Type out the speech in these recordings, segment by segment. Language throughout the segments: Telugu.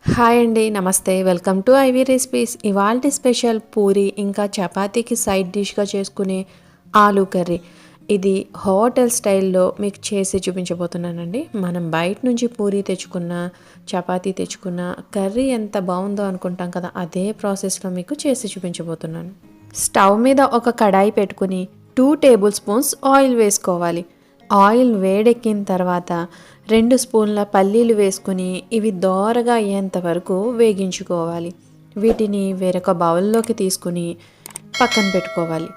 హాయ్ అండి, నమస్తే. Welcome to ivy recipes. ఇవాల్టి స్పెషల్ పూరి ఇంకా చపాతీకి సైడ్ డిష్గా చేసుకునే ఆలూ కర్రీ. ఇది హోటల్ స్టైల్లో మీకు చేసి చూపించబోతున్నానండి. మనం బయట నుంచి పూరి తెచ్చుకున్న, చపాతీ తెచ్చుకున్న కర్రీ ఎంత బాగుందో అనుకుంటాం కదా, అదే ప్రాసెస్లో మీకు చేసి చూపించబోతున్నాను. స్టవ్ మీద ఒక కడాయి పెట్టుకుని 2 టేబుల్ స్పూన్స్ ఆయిల్ వేసుకోవాలి. ఆయిల్ వేడెక్కిన తర్వాత 2 స్పూన్ల పల్లీలు వేసుకుని ఇవి దోరగా అయ్యేంత వరకు వేగించుకోవాలి. వీటిని వేరొక బౌల్లోకి తీసుకుని పక్కన పెట్టుకోవాలి.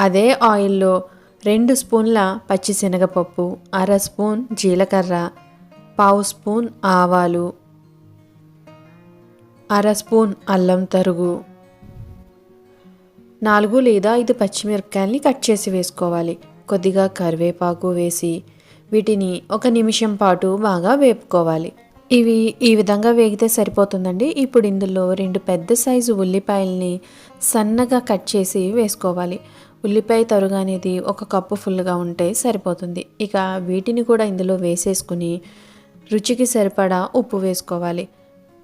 అదే ఆయిల్లో 2 స్పూన్ల పచ్చిశనగపప్పు, అర స్పూన్ జీలకర్ర, పావు స్పూన్ ఆవాలు, అర స్పూన్ అల్లం తరుగు, 4 లేదా 5 పచ్చిమిరపకాయలని కట్ చేసి వేసుకోవాలి. కొద్దిగా కరివేపాకు వేసి వీటిని 1 నిమిషం పాటు బాగా వేపుకోవాలి. ఇవి ఈ విధంగా వేగితే సరిపోతుందండి. ఇప్పుడు ఇందులో 2 పెద్ద సైజు ఉల్లిపాయల్ని సన్నగా కట్ చేసి వేసుకోవాలి. ఉల్లిపాయ తరుగు అనేది 1 కప్పు ఫుల్గా ఉంటే సరిపోతుంది. ఇక వీటిని కూడా ఇందులో వేసేసుకుని రుచికి సరిపడా ఉప్పు వేసుకోవాలి.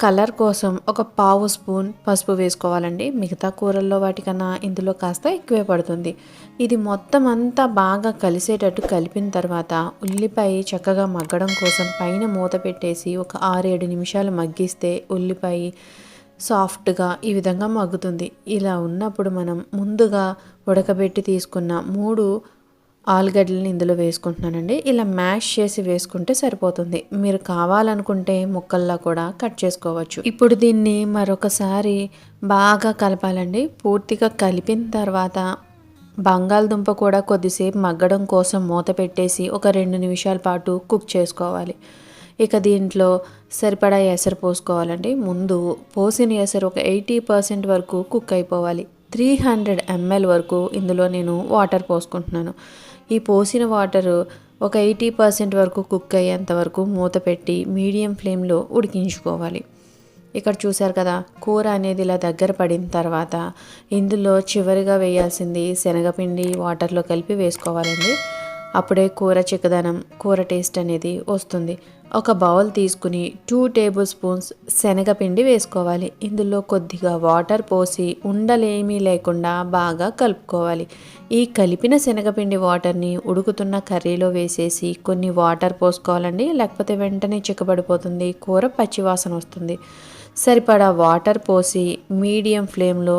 కలర్ కోసం 1 పావు స్పూన్ పసుపు వేసుకోవాలండి. మిగతా కూరల్లో వాటికన్నా ఇందులో కాస్త ఎక్కువే పడుతుంది. ఇది మొత్తం అంతా బాగా కలిసేటట్టు కలిపిన తర్వాత ఉల్లిపాయ చక్కగా మగ్గడం కోసం పైన మూత పెట్టేసి ఒక 6-7 నిమిషాలు మగ్గిస్తే ఉల్లిపాయ సాఫ్ట్గా ఈ విధంగా మగ్గుతుంది. ఇలా ఉన్నప్పుడు మనం ముందుగా ఉడకబెట్టి తీసుకున్న 3 ఆలుగడ్డలని ఇందులో వేసుకుంటున్నానండి. ఇలా మ్యాష్ చేసి వేసుకుంటే సరిపోతుంది. మీరు కావాలనుకుంటే ముక్కల్లా కూడా కట్ చేసుకోవచ్చు. ఇప్పుడు దీన్ని మరొకసారి బాగా కలపాలండి. పూర్తిగా కలిపిన తర్వాత బంగాళదుంప కూడా కొద్దిసేపు మగ్గడం కోసం మూత పెట్టేసి ఒక 2 నిమిషాల పాటు కుక్ చేసుకోవాలి. ఇక దీంట్లో సరిపడా ఎసరు పోసుకోవాలండి. ముందు పోసిన ఎసరు ఒక 80% వరకు కుక్ అయిపోవాలి. 300 ml వరకు ఇందులో నేను వాటర్ పోసుకుంటున్నాను. ఈ పోసిన వాటరు ఒక 80% వరకు కుక్ అయ్యేంత వరకు మూత పెట్టి మీడియం ఫ్లేమ్లో ఉడికించుకోవాలి. ఇక్కడ చూసారు కదా, కూర అనేది ఇలా దగ్గర పడిన తర్వాత ఇందులో చివరిగా వేయాల్సింది శనగపిండి వాటర్లో కలిపి వేసుకోవాలండి. అప్పుడే కూర చిక్కదనం, కూర టేస్ట్ అనేది వస్తుంది. ఒక బౌల్ తీసుకుని 2 టేబుల్ స్పూన్స్ శనగపిండి వేసుకోవాలి. ఇందులో కొద్దిగా వాటర్ పోసి ఉండలేమీ లేకుండా బాగా కలుపుకోవాలి. ఈ కలిపిన శనగపిండి వాటర్ని ఉడుకుతున్న కర్రీలో వేసేసి కొన్ని వాటర్ పోసుకోవాలండి. లేకపోతే వెంటనే చిక్కబడిపోతుంది, కూర పచ్చివాసన వస్తుంది. సరిపడా వాటర్ పోసి మీడియం ఫ్లేమ్లో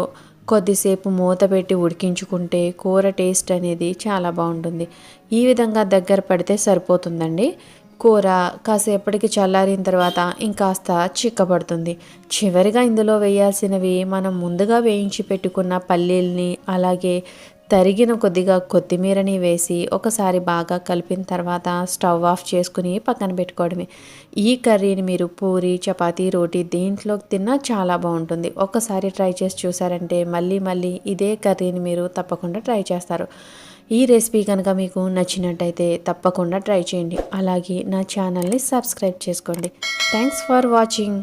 కొద్దిసేపు మూత పెట్టి ఉడికించుకుంటే కూర టేస్ట్ అనేది చాలా బాగుంటుంది. ఈ విధంగా దగ్గర పడితే సరిపోతుందండి. కూర కాసేపటికి చల్లారిన తర్వాత ఇంకాస్త చిక్కబడుతుంది. చివరిగా ఇందులో వేయాల్సినవి మనం ముందుగా వేయించి పెట్టుకున్న పల్లీల్ని, అలాగే తరిగిన కొద్దిగా కొత్తిమీరని వేసి ఒకసారి బాగా కలిపిన తర్వాత స్టవ్ ఆఫ్ చేసుకుని పక్కన పెట్టుకోవడమే. ఈ కర్రీని మీరు పూరి, చపాతీ, రోటీ దేంట్లోకి తిన్నా చాలా బాగుంటుంది. ఒక్కసారి ట్రై చేసి చూసారంటే మళ్ళీ మళ్ళీ ఇదే కర్రీని మీరు తప్పకుండా ట్రై చేస్తారు. ఈ రెసిపీ కనుక మీకు నచ్చినట్టయితే తప్పకుండా ట్రై చేయండి. అలాగే నా ఛానల్ని సబ్స్క్రైబ్ చేసుకోండి. Thanks for watching.